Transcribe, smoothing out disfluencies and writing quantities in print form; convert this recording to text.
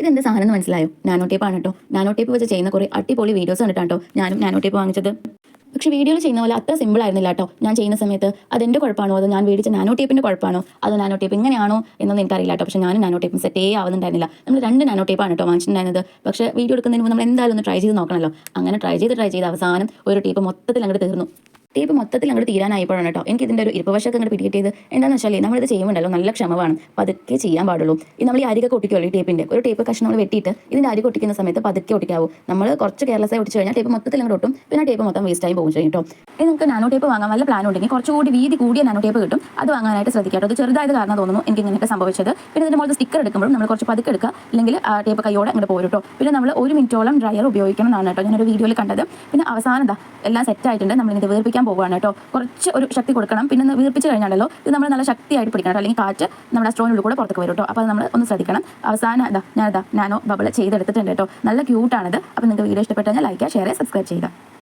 ഇതെന്ത് സാധനം എന്ന് മനസ്സിലായോ? നാനോ ടേപ്പാണ് കേട്ടോ. നാനോ ടേപ്പ് വെച്ച് ചെയ്യുന്ന കുറേ അടിപൊളി വീഡിയോസ് കണ്ടിട്ടാണ് കേട്ടോ ഞാനും നാനോ ടേപ്പ് വാങ്ങിച്ചത്. പക്ഷേ വീഡിയോയിൽ ചെയ്യുന്ന പോലെ അത്ര സിമ്പിൾ ആയിരുന്നില്ല കേട്ടോ. ഞാൻ ചെയ്യുന്ന സമയത്ത് അതെൻ്റെ കുഴപ്പമാണോ, അതോ ഞാൻ മേടിച്ച നാനോ ടേപ്പിൻ്റെ കുഴപ്പമാണോ, അതോ നാനോ ടേപ്പ് ഇങ്ങനെയാണോ എന്നൊന്നും എനിക്കറിയില്ല കേട്ടോ. പക്ഷേ ഞാനും നാനോ ടേപ്പും സെറ്റേ ആവുന്നുണ്ടായിരുന്നില്ല. നമ്മൾ 2 നാനോ ടേപ്പാണ് കേട്ടോ വാങ്ങിച്ചിട്ടുണ്ടായിരുന്നത്. പക്ഷേ വീഡിയോ എടുക്കുന്നതിന് മുമ്പ് നമ്മൾ എന്തായാലും ഒന്ന് ട്രൈ ചെയ്ത് നോക്കണമല്ലോ. അങ്ങനെ ട്രൈ ചെയ്ത് അവസാനം ഒരു ടേപ്പ് മൊത്തത്തിൽ അങ്ങോട്ട് തീർന്നു. ടേപ്പ് മൊത്തത്തിൽ അങ്ങോട്ട് തീരാനായപ്പോഴാണ് കേട്ടോ എനിക്ക് ഇതിൻ്റെ ഒരു ഇരുപ്പവശമൊക്കെ അങ്ങോട്ട് പിടികിട്ടിയത്. എന്താണെന്ന് വെച്ചാൽ നമ്മളിത് ചെയ്യുമ്പോണ്ടല്ലോ നല്ല ക്ഷമ വേണം. പതുക്കെ ചെയ്യാൻ പാടുള്ളൂ. നമ്മൾ ഈ അരികൊക്കെ ഒട്ടിക്കുമല്ലോ ഈ ടേപ്പിൻ്റെ. ഒരു ടേപ്പ് കഷ്ണം നമ്മൾ വെട്ടിയിട്ട് ഇതിൻ്റെ അരികെ ഒട്ടിക്കുന്ന സമയത്ത് പതുക്കെ ഒട്ടിക്കാവൂ. നമ്മൾ കുറച്ച് കെയർലെസ്സായി ഒട്ടിച്ച് കഴിഞ്ഞാൽ ടേപ്പ് മൊത്തത്തിൽ അങ്ങോട്ട് ഒട്ടും. പിന്നെ ടേപ്പ് മൊത്തം വേസ്റ്റായി പോകും ചെയ്യും കേട്ടോ. ഇനി നിങ്ങൾക്ക് നാനോ ടേപ്പ് വാങ്ങാൻ നല്ല പ്ലാൻ ഉണ്ടെങ്കിൽ കുറച്ചുകൂടി വീതി കൂടിയ നാനോ ടേപ്പ് കിട്ടും. അത് വാങ്ങാനായിട്ട് ശ്രദ്ധിക്കാം. അത് ചെറുതായത് കാരണം തോന്നുന്നു എനിക്ക് ഇങ്ങനെയൊക്കെ സംഭവിച്ചത്. പിന്നെ ഇതിൻ്റെ മുകളിൽ സ്റ്റിക്കർ എടുക്കുമ്പോഴും നമ്മൾ കുറച്ച് പതുക്കെ എടുക്കുക, അല്ലെങ്കിൽ ആ ടേപ്പ് കൈയോടെ അങ്ങോട്ട് പോരും കേട്ടോ. പിന്നെ നമ്മൾ 1 മിനിറ്റോളം ഡ്രയർ ഉപയോഗിക്കണം എന്നാണ് കേട്ടോ ഞാനൊരു വീഡിയോയിൽ കണ്ടത്. പിന്നെ അവസാനം എന്താ എല്ലാം സെറ്റായിട്ടുണ്ട്. നമ്മളിത് വീർപ്പിക്കാൻ പോകുകയാണ് കേട്ടോ. കുറച്ച് ഒരു ശക്തി കൊടുക്കണം. പിന്നെ വീർപ്പിച്ച് കഴിഞ്ഞാലോ ഇത് നമ്മൾ നല്ല ശക്തിയായിട്ട് പിടിക്കണം, അല്ലെങ്കിൽ കാറ്റ് നമ്മുടെ സ്ട്രോയിനുള്ളിൽ കൂടെ പുറത്തേക്ക് വരും കേട്ടോ. അപ്പോൾ അത് നമ്മൾ ഒന്ന് ശ്രദ്ധിക്കണം. അവസാനം ഞാനിതാ നാനോ ബബിൾ ചെയ്തെടുത്തിട്ടുണ്ട് കേട്ടോ. നല്ല ക്യൂട്ടാണിത്. അപ്പോൾ നിങ്ങൾക്ക് വീഡിയോ ഇഷ്ടപ്പെട്ടാൽ ലൈക്ക് ചെയ്യുക, ഷെയർ ചെയ്യുക, സബ്സ്ക്രൈബ് ചെയ്യുക.